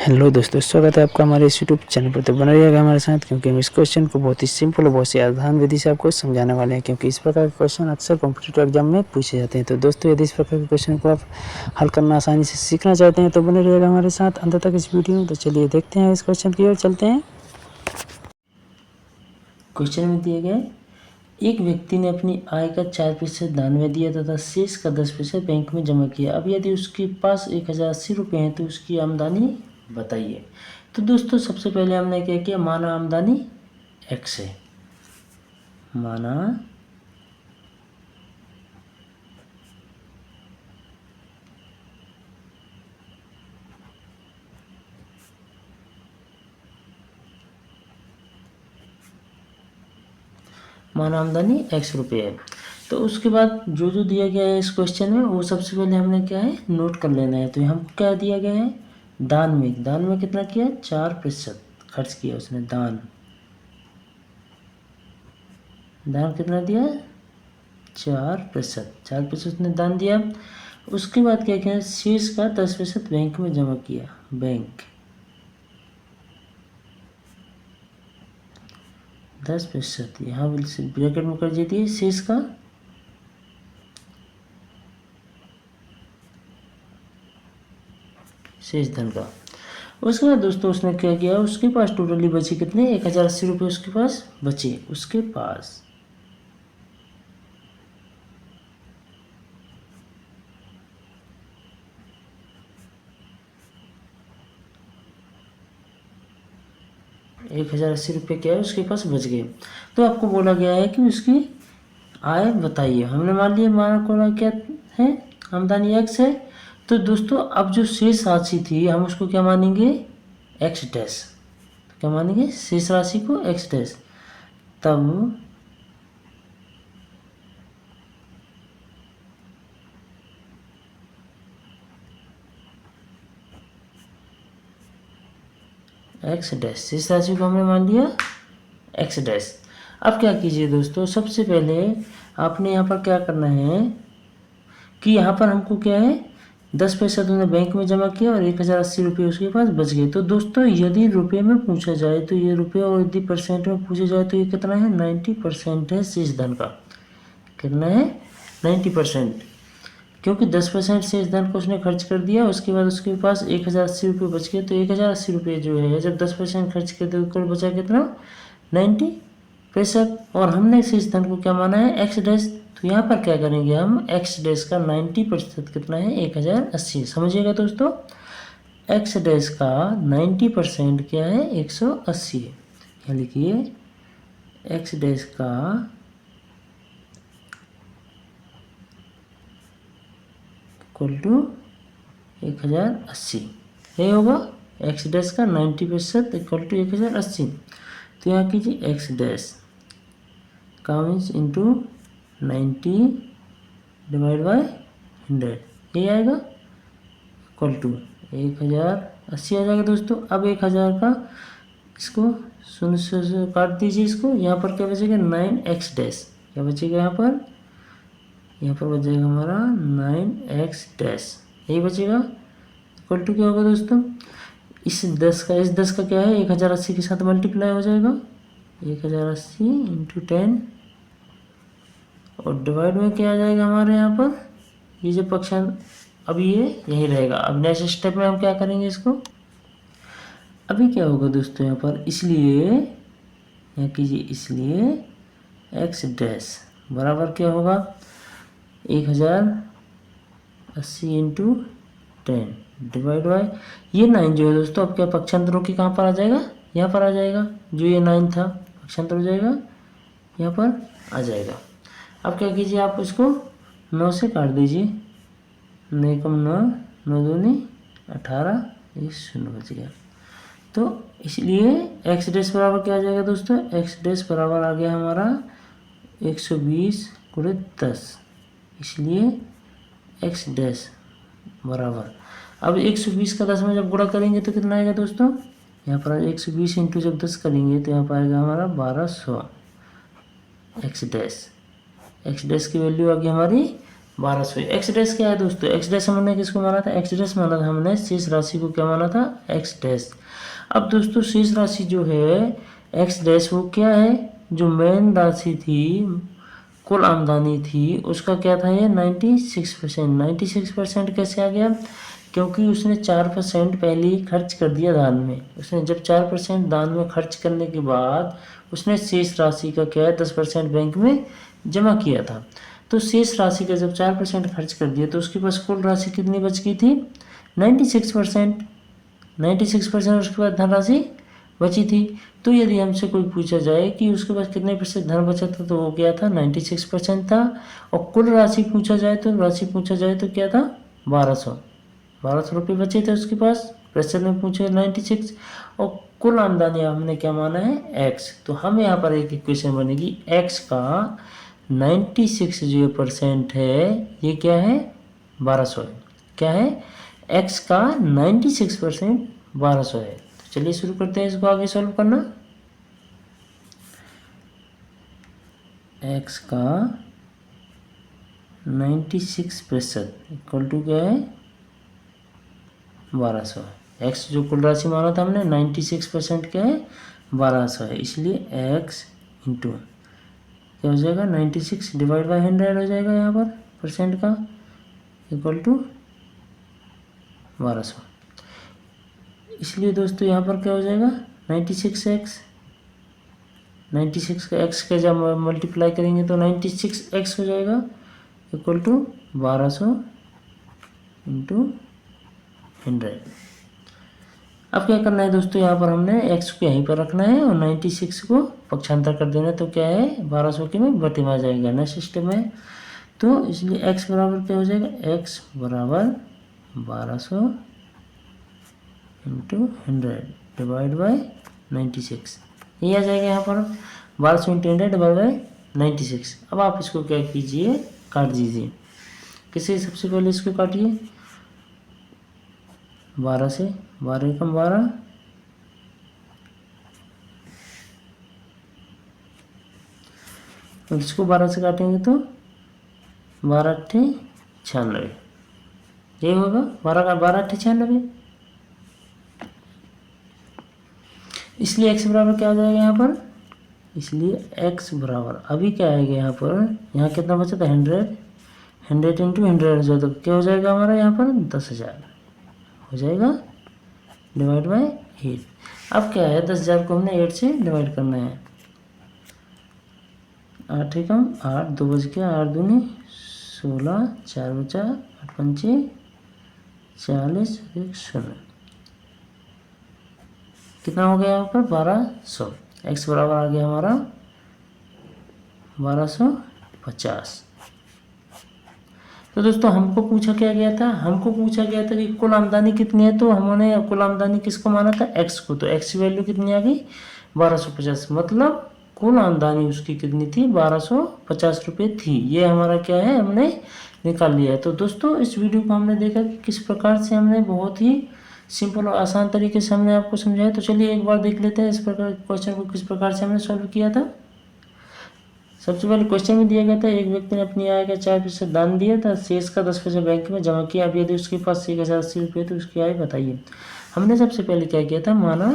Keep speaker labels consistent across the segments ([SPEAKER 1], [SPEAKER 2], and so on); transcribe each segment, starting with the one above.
[SPEAKER 1] Hello दोस्तों, स्वागत है आपका हमारे इस यूट्यूब चैनल पर। तो बना रहिएगा हमारे साथ, क्योंकि हम इस क्वेश्चन को बहुत ही सिंपल और बहुत ही आसान विधि से आपको समझाने वाले हैं, क्योंकि इस प्रकार के क्वेश्चन अक्सर कॉम्पिटिटिव एग्जाम में पूछे जाते हैं। तो दोस्तों, यदि इस प्रकार के क्वेश्चन को आप हल करना आसानी से सीखना चाहते हैं तो बने रहिएगा हमारे साथ अंत तक इस वीडियो में। तो चलिए देखते हैं इस क्वेश्चन की ओर चलते हैं।
[SPEAKER 2] क्वेश्चन में दिए गए, एक व्यक्ति ने अपनी आय का 4% दान में दिया तथा शेष का 10% बैंक में जमा किया। अब यदि उसके पास 1080 रुपये हैं तो उसकी आमदनी बताइए। तो दोस्तों, सबसे पहले हमने क्या किया, माना आमदनी x है। माना आमदनी x रुपये है। तो उसके बाद जो जो दिया गया है इस क्वेश्चन में वो सबसे पहले हमने क्या है नोट कर लेना है। तो हमको क्या दिया गया है, दान में कितना किया, 4% खर्च किया उसने। दान कितना दिया, 4%। 4% उसने दान दिया। उसके बाद क्या किया, शेष का 10% बैंक में जमा किया। बैंक 10% यहाँ ब्रैकेट में कर दीजिए शेष का। शेष धन का। उसके बाद दोस्तों उसने क्या किया, उसके पास टोटली बचे कितने, 1080 रुपये उसके पास बचे। उसके पास 1080 रुपये क्या है उसके पास बच गए। तो आपको बोला गया है कि उसकी आय बताइए। हमने मान लिया, माना क्या है, आमदनी x है। तो दोस्तों अब जो शेष राशि थी हम उसको क्या मानेंगे, x डैश। क्या मानेंगे, शेष राशि को x डैश। तब x डैश, शेष राशि को हमने मान लिया x डैश। अब क्या कीजिए दोस्तों, सबसे पहले आपने यहाँ पर क्या करना है कि यहाँ पर हमको क्या है, 10% उन्होंने बैंक में जमा किया और 1080 रुपये उसके पास बच गए। तो दोस्तों यदि रुपये में पूछा जाए तो ये रुपये, और यदि परसेंट में पूछा जाए तो ये कितना है, 90% है शेष धन का। कितना है, 90%। क्योंकि 10% शेष धन को उसने खर्च कर दिया, उसके बाद उसके पास 1080 रुपये बच गए। तो 1080 रुपये जो है, जब 10% खर्च किया तो उसको बचा कितना, 90%। और हमने शेष धन को क्या माना है, एक्स डैश। तो यहाँ पर क्या करेंगे हम, एक्स डैश का 90% कितना है, 1080। समझिएगा दोस्तों, एक्स डैश का 90% क्या है, 180 है। यहाँ लिखिए, एक्स डैश का इक्वल टू 1080। ये होगा एक्स डैश का 90% इक्वल टू 1080। तो यहाँ कीजिए एक्स डैश का मीन्स इंटू 90 डिवाइड बाई 100, ये आएगा इक्वल टू 1080 आ जाएगा दोस्तों। अब 1000 का इसको शून्य से काट दीजिए इसको। यहाँ पर क्या बचेगा, 9x डैश। क्या बचेगा यहाँ पर बच जाएगा हमारा 9x डैश, यही बचेगा। इक्वल टू क्या होगा दोस्तों, इस 10 का क्या है, 1080 के साथ मल्टीप्लाई हो जाएगा। 1080 इंटू 10 और डिवाइड में क्या आ जाएगा हमारे यहाँ पर, ये जो पक्षांतर अब ये यही रहेगा। अब नेक्स्ट स्टेप में हम क्या करेंगे इसको, अभी क्या होगा दोस्तों यहाँ पर, इसलिए यहाँ कीजिए, इसलिए एक्स डैश बराबर क्या होगा, 1080 इंटू 10 डिवाइड बाई ये 9 जो है दोस्तों, अब क्या पक्षांतरों की कहाँ पर आ जाएगा, यहाँ पर आ जाएगा। जो ये 9 था पक्षांतर हो जाएगा, यहाँ पर आ जाएगा। अब क्या कीजिए, आप इसको 9 से काट दीजिए। 9 कम 9, 9 दूनी 18, ये 0 बच गया। तो इसलिए एक्स डैश बराबर क्या आ जाएगा दोस्तों, एक्स डैश बराबर आ गया हमारा 120 गुणे 10। इसलिए एक्स डैश बराबर, अब 120 का 10 में जब गुणा करेंगे तो कितना आएगा दोस्तों, यहाँ पर 120 इंटू जब 10 करेंगे तो यहाँ पर आएगा हमारा 1200 एक्स डैश। एक्स डैश की वैल्यू आ गई हमारी 1200। एक्स डैश क्या है दोस्तों, एक्स डैश हमने किसको माना था, एक्स डैश माना था हमने शेष राशि को, क्या माना था, एक्स डैश। अब दोस्तों शेष राशि जो है एक्स डैश वो क्या है, जो मेन राशि थी, कुल आमदनी थी, उसका क्या था ये 96%। 96% कैसे आ गया, क्योंकि उसने 4% पहले ही खर्च कर दिया दान में। उसने जब 4% दान में खर्च करने के बाद उसने शेष राशि का क्या है 10% बैंक में जमा किया था। तो शेष राशि का जब 4% खर्च कर दिया तो उसके पास कुल राशि कितनी बच गई थी, 96%। 96% उसके बाद धनराशि बची थी। तो यदि हमसे कोई पूछा जाए कि उसके पास कितने प्रतिशत धन बचा था, तो वो क्या था 96% था। और कुल राशि पूछा जाए तो क्या था 1200 रुपये बचे थे उसके पास, प्रतिशत में पूछे 96। और कुल आमदनी हमने क्या माना है x। तो हम यहाँ पर एक इक्वेशन बनेगी, x का 96 जो % है ये क्या है 1200 है। क्या है, x का 96% 1200 है। तो चलिए शुरू करते हैं इसको आगे सॉल्व करना। x का 96% इक्वल टू क्या है 1200। x जो कुल राशि माना था हमने 96% क्या है 1200 है, इसलिए x इंटू क्या हो जाएगा 96 डिवाइड बाई 100 हो जाएगा यहाँ पर परसेंट का, इक्वल टू 1200। इसलिए दोस्तों यहाँ पर क्या हो जाएगा 96x, 96 का x का जब मल्टीप्लाई करेंगे तो 96x हो जाएगा, इक्वल टू 1200 इंटू 100। अब क्या करना है दोस्तों, यहाँ पर हमने x को यहीं पर रखना है और 96 को पक्षांतर कर देना, तो क्या है 1200 के में बटे में आ जाएगा ना सिस्टम है। तो इसलिए x बराबर क्या हो जाएगा, x बराबर 1200 इंटू 100 डिवाइड बाई 96, ये आ जाएगा यहाँ पर 1200 इंटू 100 डिवाइड बाई 96। अब आप इसको क्या कीजिए, काट दीजिए। किसे सबसे पहले इसको काटिए 12 से, 12 कम 12, और इसको 12 से काटेंगे तो 12 अट्ठे 96, ये होगा 12 का 12 अट्ठे 96। इसलिए x बराबर क्या आ जाएगा यहाँ पर, इसलिए x बराबर अभी क्या आएगा यहाँ पर, यहाँ कितना बचा था 100, 100 इंटू 100 जो तो क्या हो जाएगा हमारा यहाँ पर 10,000 हो जाएगा डिवाइड बाई 8। अब क्या है 10,000 को हमने 8 से डिवाइड करना है, 8 एकम 8, 2 बज गया, 8 दूनी 16, 4 बचा, 8 पंचे 40, 1 0, कितना हो गया यहाँ पर 1200। x बराबर आ गया हमारा 1250। तो दोस्तों हमको पूछा क्या गया था, हमको पूछा गया था कि कुल आमदनी कितनी है, तो हमने कुल आमदनी किसको माना था x को, तो x की वैल्यू कितनी आ गई 1250, मतलब कुल आमदनी उसकी कितनी थी 1250 रुपये थी। ये हमारा क्या है हमने निकाल लिया है। तो दोस्तों इस वीडियो को हमने देखा कि किस प्रकार से हमने बहुत ही सिंपल और आसान तरीके से हमने आपको समझाया। तो चलिए एक बार देख लेते हैं इस प्रकार क्वेश्चन को किस प्रकार से हमने सॉल्व किया था। सबसे पहले क्वेश्चन में दिया गया था, एक व्यक्ति ने अपनी आय का 4% दान दिया था, शेष का 10% बैंक में जमा किया। अब यदि उसके पास 1080 रुपये तो उसकी आय बताइए। हमने सबसे पहले क्या किया था, माना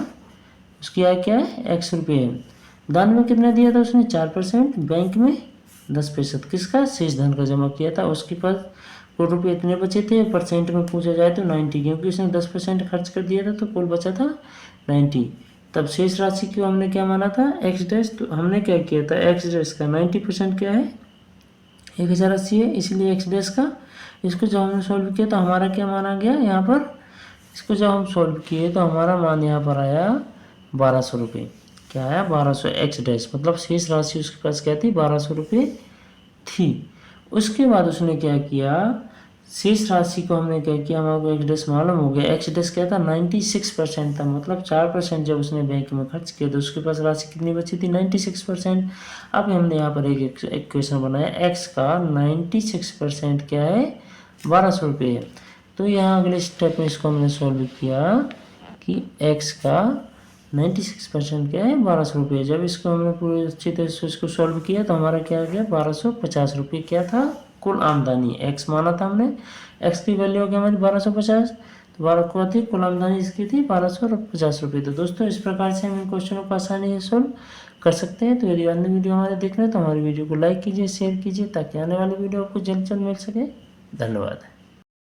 [SPEAKER 2] उसकी आय क्या है x रुपये है, दान में कितना दिया था उसने 4%, बैंक में 10% किसका शेष धन का जमा किया था। उसके पास कुल रुपये इतने बचे थे, परसेंट में पूछा जाए तो 90, क्योंकि उसने 10% खर्च कर दिया था तो कुल बचा था 90। तब शेष राशि को हमने क्या माना था एक्स डैश, तो हमने क्या किया था एक्स डैश का 90% क्या है 1080 है, इसलिए एक्स डैश का इसको जब हमने सॉल्व किया तो हमारा क्या माना गया यहाँ पर, इसको जब हम सॉल्व किए तो हमारा मान यहाँ पर आया 1200 रुपये। क्या आया 1200 एक्स डैश, मतलब शेष राशि उसके पास क्या थी 1200 रुपये थी। उसके बाद उसने क्या किया, शेष राशि को हमने क्या किया, हमारे एक्स डैश मालूम हो गया, एक्स डैश क्या था 96% था, मतलब 4% जब उसने बैंक में खर्च किया तो उसके पास राशि कितनी बची थी 96%। अब हमने यहाँ पर एक इक्वेशन बनाया, एक्स का 96% क्या है 1200 रुपये है। तो यहाँ अगले स्टेप में इसको हमने सॉल्व किया कि एक्स का 96% क्या है 1200 रुपये। जब इसको हमने पूरे अच्छी तरह से इसको सॉल्व किया तो हमारा क्या आ गया 1250 रुपये क्या था कुल आमदनी, एक्स माना था हमने, एक्स की वैल्यू हो गई हमारी 1250, तो 12 को थी कुल आमदनी इसकी थी 1250 रुपये। तो दोस्तों इस प्रकार से हम इन क्वेश्चनों को आसानी से सोल्व कर सकते हैं। तो यदि अन्य वीडियो हमारे देख रहे हैं तो हमारी वीडियो को लाइक कीजिए, शेयर कीजिए, ताकि आने वाली वीडियो आपको जल्द से जल्द मिल सके। धन्यवाद।